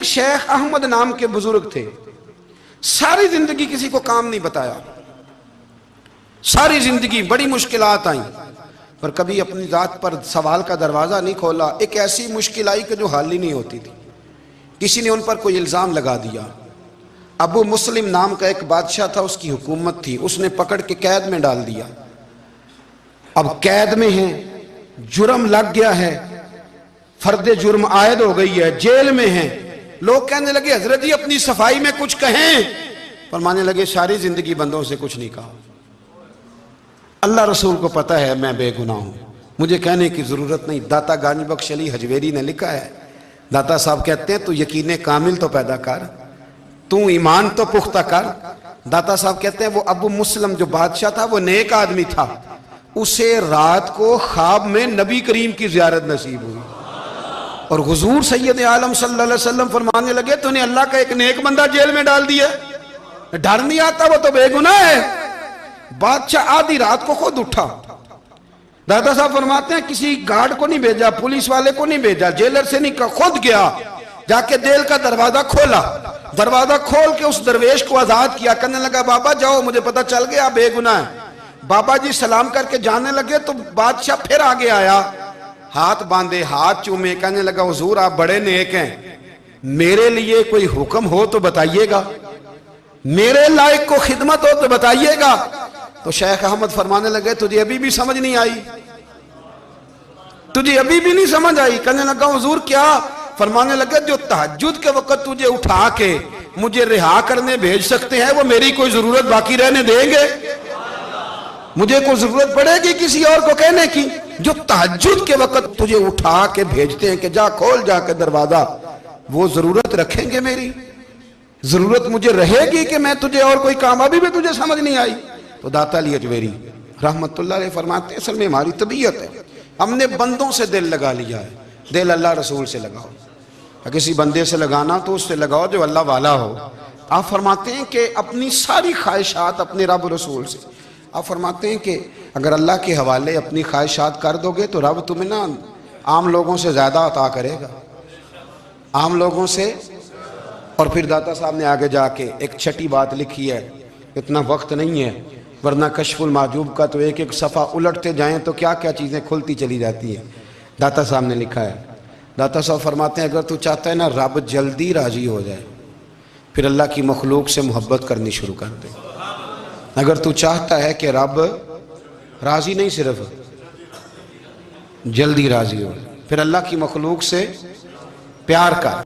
शेख अहमद नाम के बुजुर्ग थे, सारी जिंदगी किसी को काम नहीं बताया, सारी जिंदगी बड़ी मुश्किलात आई, पर कभी अपनी जात पर सवाल का दरवाजा नहीं खोला। एक ऐसी मुश्किल आई कि जो हल ही नहीं होती थी। किसी ने उन पर कोई इल्जाम लगा दिया। अबू मुस्लिम नाम का एक बादशाह था, उसकी हुकूमत थी, उसने पकड़ के कैद में डाल दिया। अब कैद में हैं, जुर्म लग गया है, फर्द जुर्म आयद हो गई है, जेल में हैं। लोग कहने लगे हजरत जी अपनी सफाई में कुछ कहें, फरमाने लगे सारी जिंदगी बंदों से कुछ नहीं कहा, अल्लाह रसूल को पता है मैं बेगुनाह हूं, मुझे कहने की जरूरत नहीं। दाता गानी बख्श अली हजवेरी ने लिखा है, दाता साहब कहते हैं तू यकीन कामिल तो पैदा कर, तू ईमान तो पुख्ता कर। दाता साहब कहते हैं वो अबू मुस्लिम जो बादशाह था वो नेक आदमी था, उसे रात को ख्वाब में नबी करीम की ज़ियारत नसीब हुई और हुजूर सैयद आलम सल्लल्लाहु अलैहि वसल्लम फरमाने लगे तूने अल्लाह का एक नेक बंदा जेल में डाल दिया, डर नहीं आता, वो तो बेगुनाह है। बादशाह आधी रात को खुद उठा। दादा साहब फरमाते हैं किसी गार्ड को नहीं भेजा, पुलिस वाले को नहीं भेजा, जेलर से नहीं, खुद गया, जाके जेल का दरवाजा खोला, दरवाजा खोल के उस दरवेश को आजाद किया। कहने लगा बाबा जाओ, मुझे पता चल गया आप बेगुनाह है। बाबा जी सलाम करके जाने लगे तो बादशाह फिर आगे आया, हाथ बांधे, हाथ चूमे, कहने लगा हुजूर आप बड़े नेक हैं, मेरे लिए कोई हुक्म हो तो बताइएगा, मेरे लायक को खिदमत हो तो बताइएगा। तो शेख अहमद फरमाने लगे तुझे अभी भी समझ नहीं आई, तुझे अभी भी नहीं समझ आई। कहने लगा हुजूर क्या? फरमाने लगे जो तहज्जुद के वक्त तुझे उठा के मुझे रिहा करने भेज सकते हैं वो मेरी कोई जरूरत बाकी रहने देंगे? मुझे कोई जरूरत पड़ेगी किसी और को कहने की? जो तहज्जुद के वक्त तुझे उठा के भेजते हैं कि जा खोल जाके दरवाजा, वो जरूरत रखेंगे मेरी? जरूरत मुझे रहेगी कि मैं तुझे और कोई काम? अभी भी तुझे समझ नहीं आई? तो दाता अली हजवेरी रहमतुल्लाह अलैह फरमाते हैं असल में हमारी तबीयत है, हमने बंदों से दिल लगा लिया है। दिल अल्लाह रसूल से लगाओ, किसी बंदे से लगाना तो उससे लगाओ जो अल्लाह वाला हो। आप फरमाते हैं कि अपनी सारी ख्वाहिशात अपने रब रसूल से, आप फरमाते हैं कि अगर अल्लाह के हवाले अपनी ख्वाहिशात कर दोगे तो रब तुम्हें ना आम लोगों से ज़्यादा अता करेगा, आम लोगों से। और फिर दाता साहब ने आगे जाके एक छठी बात लिखी है, इतना वक्त नहीं है वरना कशफुल माजूब का तो एक एक सफ़ा उलटते जाएं तो क्या क्या चीज़ें खुलती चली जाती हैं। दाता साहब ने लिखा है, दाता साहब फरमाते हैं अगर तू चाहता है ना रब जल्दी राज़ी हो जाए, फिर अल्लाह की मखलूक से मोहब्बत करनी शुरू कर दे। अगर तू चाहता है कि रब राज़ी नहीं सिर्फ जल्दी राज़ी हो, फिर अल्लाह की मखलूक से प्यार कर।